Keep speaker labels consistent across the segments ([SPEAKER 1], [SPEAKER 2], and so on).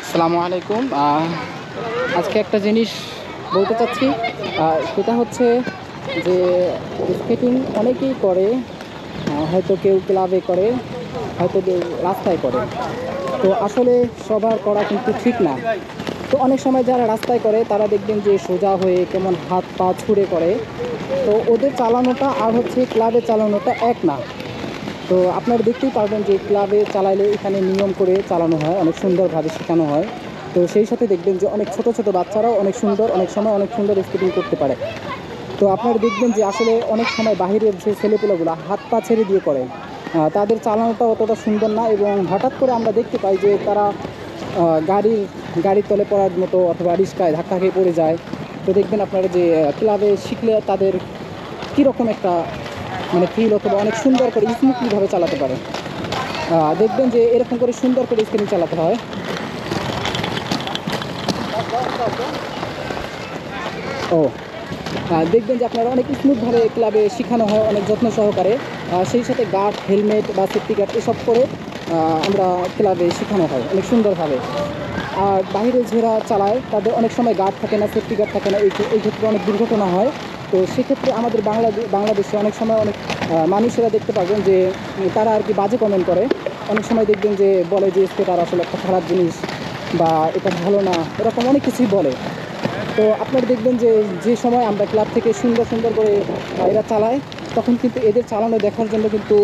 [SPEAKER 1] আসসালামু আলাইকুম। আজকে একটা জিনিস বলতে চাচ্ছি, সেটা হচ্ছে যে স্কেটিং অনেকেই করে, হয়তো কেউ ক্লাবে করে, হয়তো কেউ রাস্তায় করে। তো আসলে সবার করা কিন্তু ঠিক না। তো অনেক সময় যারা রাস্তায় করে তারা দেখবেন যে সোজা হয়ে কেমন হাত পা ছুড়ে করে। তো ওদের চালানোটা আর হচ্ছে ক্লাবে চালানোটা এক না। তো আপনারা দেখতেই পারবেন যে ক্লাবে চালাইলে এখানে নিয়ম করে চালানো হয়, অনেক সুন্দরভাবে শেখানো হয়। তো সেই সাথে দেখবেন যে অনেক ছোট ছোট বাচ্চারাও অনেক সময় অনেক সুন্দর স্কেটিং করতে পারে। তো আপনারা দেখবেন যে আসলে অনেক সময় বাহিরের যে ছেলেপেলেগুলো হাত পা ছেড়ে দিয়ে করে, তাদের চালানোটা অতটা সুন্দর না, এবং হঠাৎ করে আমরা দেখতে পাই যে তারা গাড়ির তলে পড়ার মতো অথবা রিস্কায় ধাক্কা খেয়ে পড়ে যায়। তো দেখবেন আপনারা যে ক্লাবে শিখলে তাদের কীরকম একটা মানে ফিল, অথবা অনেক সুন্দর করে স্মুথলিভাবে চালাতে পারে। দেখবেন যে এরকম করে সুন্দর করে স্কেটিং চালাতে হয়। ও দেখবেন যে আপনারা অনেক স্মুথভাবে ক্লাবে শেখানো হয়, অনেক যত্ন সহকারে। সেই সাথে গার্ড, হেলমেট বা সেফটি গার্ড এসব করে আমরা ক্লাবে শেখানো হয় অনেক সুন্দরভাবে। আর বাইরে যারা চালায় তাদের অনেক সময় গার্ড থাকে না, সেফটি গার্ড থাকে না, এই ক্ষেত্রে অনেক দুর্ঘটনা হয়। তো সেক্ষেত্রে আমাদের বাংলাদেশে অনেক সময় অনেক মানুষেরা দেখতে পাবেন যে তারা আর কি বাজে কমেন্ট করে। অনেক সময় দেখবেন যে বলে যে স্কেটার আসলে একটা খারাপ জিনিস, বা এটা ভালো না, এরকম অনেক কিছুই বলে। তো আপনারা দেখবেন যে যে সময় আমরা ক্লাব থেকে সুন্দর সুন্দর করে এরা চালায়, তখন কিন্তু এদের চালানো দেখার জন্য কিন্তু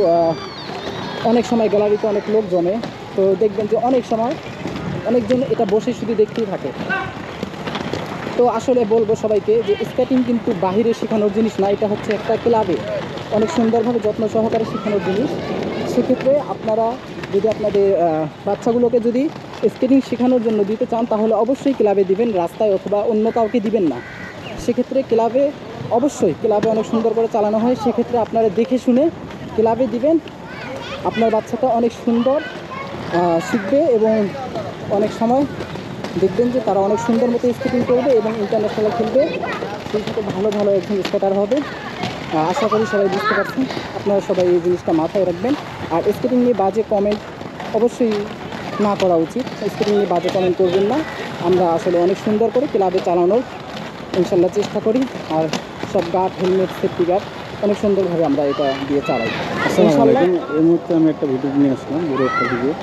[SPEAKER 1] অনেক সময় গ্যালারিতে অনেক লোক জমে। তো দেখবেন যে অনেক সময় অনেকজন এটা বসে শুধু দেখতেই থাকে। তো আসলে বলবো সবাইকে যে স্কেটিং কিন্তু বাহিরে শেখানোর জিনিস না, এটা হচ্ছে একটা ক্লাবে অনেক সুন্দরভাবে যত্ন সহকারে শেখানোর জিনিস। সেক্ষেত্রে আপনারা যদি আপনাদের বাচ্চাগুলোকে যদি স্কেটিং শেখানোর জন্য দিতে চান, তাহলে অবশ্যই ক্লাবে দিবেন, রাস্তায় অথবা অন্য কাউকে দিবেন না। সেক্ষেত্রে অবশ্যই ক্লাবে অনেক সুন্দর করে চালানো হয়, সেক্ষেত্রে আপনারা দেখে শুনে ক্লাবে দিবেন। আপনার বাচ্চাটা অনেক সুন্দর শিখবে, এবং অনেক সময় দেখবেন যে তারা অনেক সুন্দর মতো স্কেটিং করবে এবং ইন্টারন্যাশনাল খেলবে, সেই সাথে ভালো ভালো একজন স্কেটার হবে। আশা করি সবাই বুঝতে পারছেন। আপনারা সবাই এই জিনিসটা মাথায় রাখবেন। আর স্কেটিং নিয়ে বাজে কমেন্ট অবশ্যই না করা উচিত। স্কেটিং নিয়ে বাজে কমেন্ট করবেন না। আমরা আসলে অনেক সুন্দর করে ক্লাবে চালানোর ইনশাল্লাহ চেষ্টা করি। আর সব গার্ড, হেলমেট, সেফটি গার্ড অনেক সুন্দরভাবে আমরা এটা দিয়ে চালাই।
[SPEAKER 2] আসসালামু আলাইকুম। এই মুহূর্তে আমি একটা ভিডিও নিয়ে আসলাম, বড় একটা ভিডিও।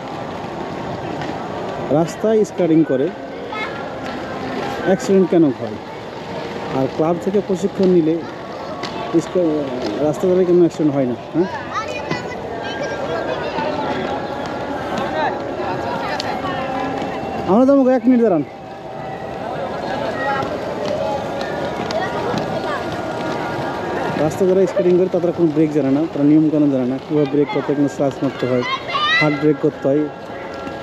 [SPEAKER 2] রাস্তায় স্কেটিং করে অ্যাক্সিডেন্ট কেন হয়, আর ক্লাব থেকে প্রশিক্ষণ নিলে রাস্তা ধরে কেন অ্যাক্সিডেন্ট হয় না? হ্যাঁ, আমরা তো আমাকে 1 মিনিট দাঁড়ান। রাস্তা যারা স্কেটিং করে তারা কোনো ব্রেক জানে না, তারা নিয়মকানুন জানে না, কীভাবে ব্রেক করতে হয়, কোনো স্লাস মারতে হয়, হার্ড ব্রেক করতে হয়।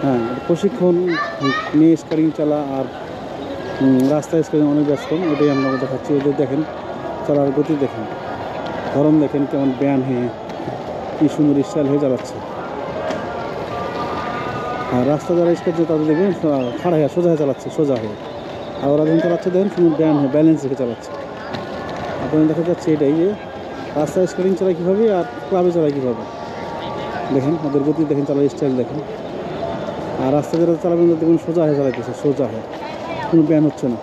[SPEAKER 2] হ্যাঁ, প্রশিক্ষণ নিয়ে স্কেটিং চালা আর রাস্তায় স্কেটিং অনেক ব্যস্ত, ওটাই আমরা দেখাচ্ছি। ওদের দেখেন চালার গতি, দেখেন গরম, দেখেন কেমন ব্যায়াম হয়ে কী সুন্দর স্টাইল হয়ে চালাচ্ছে। আর রাস্তা যারা স্কেট তাদের দেখবেন খাড়া হয়ে সোজা হয়ে চালাচ্ছে, সোজা হয়ে। আর ওরা যখন চালাচ্ছে দেখেন সুন্দর ব্যায়াম হয়ে ব্যালেন্স রেখে চালাচ্ছে। আপনাদের দেখা যাচ্ছে এটাই যে রাস্তায় স্কেটিং চালায় কীভাবে আর ক্লাবে চালায় কীভাবে। দেখেন ওদের গতি, দেখেন চালার স্টাইল দেখেন। আর রাস্তা যারা চালাবেন দেখবেন সোজা হয়ে চালাইতেছে, সোজা হয়ে, কোনো ব্যায়াম হচ্ছে না।